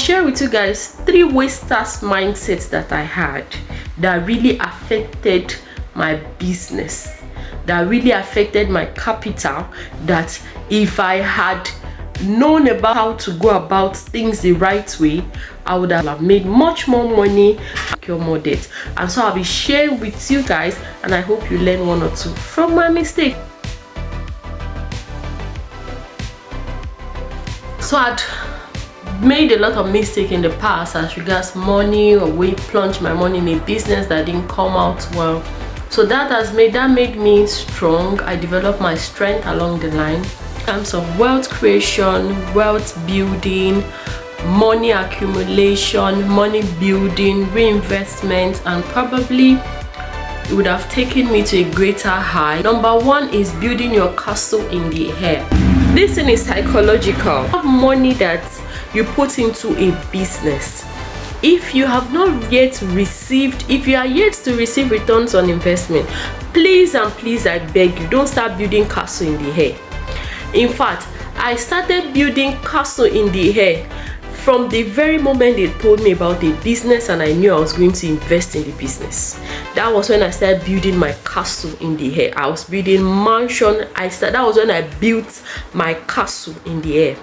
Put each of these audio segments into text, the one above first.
share with you guys 3 wasters mindsets that I had that really affected my business, that really affected my capital, that if I had known about how to go about things the right way, I would have made much more money and incur more debt. And so I'll be sharing with you guys, and I hope you learn 1 or 2 from my mistake. So I'd made a lot of mistakes in the past as regards money, or way plunged my money in a business that didn't come out well. So that made me strong. I developed my strength along the line in terms of wealth creation, wealth building, money accumulation, money building, reinvestment, and probably it would have taken me to a greater high. Number 1 is building your castle in the air. This thing is psychological. You have money that you put into a business. If you have not yet received, if you are yet to receive returns on investment, please and please, I beg you, don't start building castle in the air. In fact, I started building castle in the air from the very moment they told me about the business and I knew I was going to invest in the business. That was when I started building my castle in the air. I was building mansion. That was when I built my castle in the air.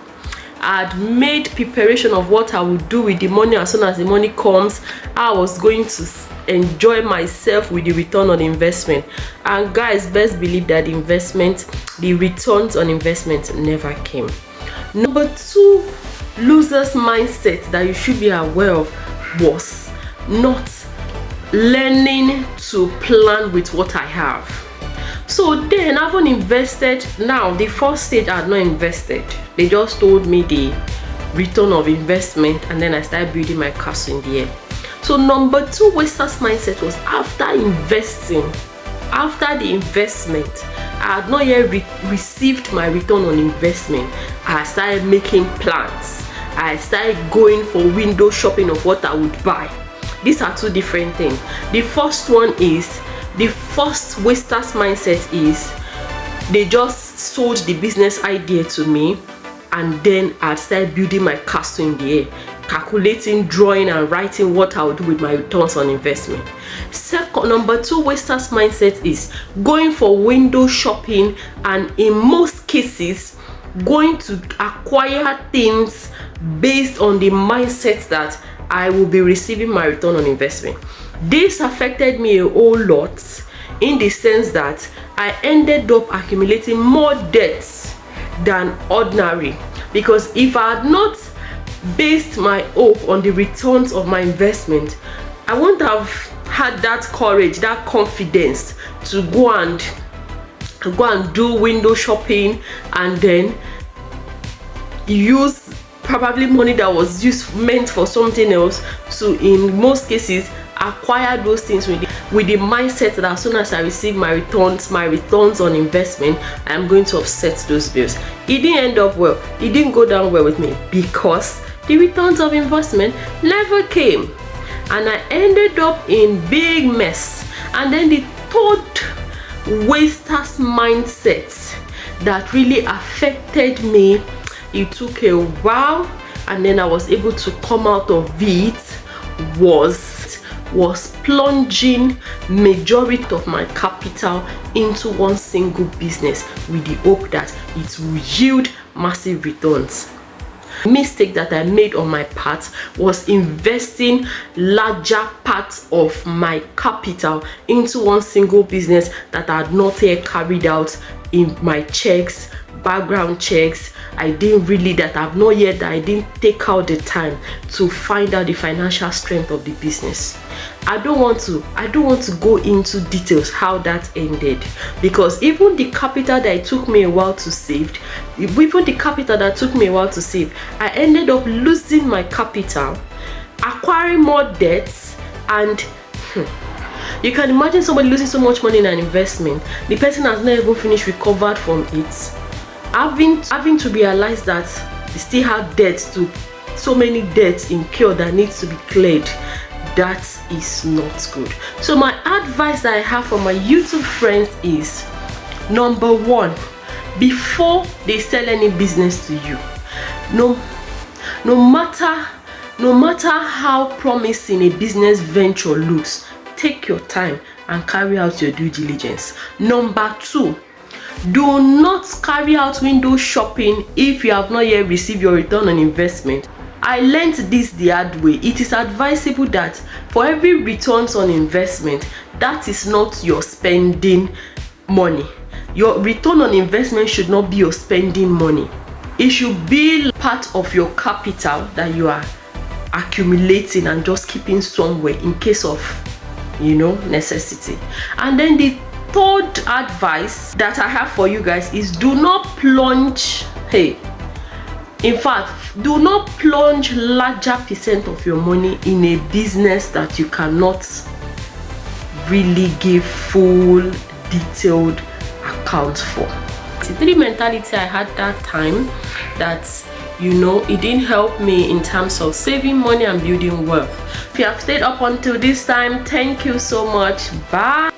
I had made preparation of what I would do with the money as soon as the money comes. I was going to enjoy myself with the return on investment. And guys, best believe that the returns on investment never came. Number 2 losers mindset that you should be aware of was not learning to plan with what I have. So then I haven't invested. Now the first stage I had not invested. They just told me the return of investment, and then I started building my castle in the air. So number 2 wasters mindset was after investing, after the investment, I had not yet received my return on investment. I started making plans. I started going for window shopping of what I would buy. These are 2 different things. The first wasters mindset is they just sold the business idea to me, and then I started building my castle in the air, calculating, drawing, and writing what I would do with my returns on investment. Number 2 wasters mindset is going for window shopping, and in most cases going to acquire things based on the mindset that I will be receiving my return on investment. This affected me a whole lot, in the sense that I ended up accumulating more debts than ordinary, because if I had not based my hope on the returns of my investment, I wouldn't have had that courage, that confidence to go and do window shopping, and then use probably money that was meant for something else to, in most cases, acquire those things with the mindset that as soon as I receive my returns on investment, I am going to offset those bills. It didn't end up well. It didn't go down well with me, because the returns of investment never came, and I ended up in big mess. And then the 3rd wasters mindset that really affected me, it took a while, and then I was able to come out of it, was plunging majority of my capital into one single business with the hope that it will yield massive returns. Mistake that I made on my part was investing larger parts of my capital into one single business that I had not yet carried out in my checks, background checks. I didn't take out the time to find out the financial strength of the business. I don't want to go into details how that ended, because even the capital that it took me a while to save, I ended up losing my capital, acquiring more debts, and you can imagine somebody losing so much money in an investment. The person has not even finished recovered from it, having to realize that they still have debts, to so many debts incurred that needs to be cleared. That is not good. So my advice that I have for my YouTube friends is, number 1, before they sell any business to you, no matter No matter how promising a business venture looks, take your time and carry out your due diligence. Number 2, do not carry out window shopping if you have not yet received your return on investment. I learned this the hard way. It is advisable that for every returns on investment, that is not your spending money. Your return on investment should not be your spending money. It should be part of your capital that you are accumulating and just keeping somewhere in case of, necessity. And then the third advice that I have for you guys is do not plunge. In fact, do not plunge larger percent of your money in a business that you cannot really give full detailed account for. The 3 mentality I had that time that it didn't help me in terms of saving money and building wealth. If you have stayed up until this time, thank you so much. Bye.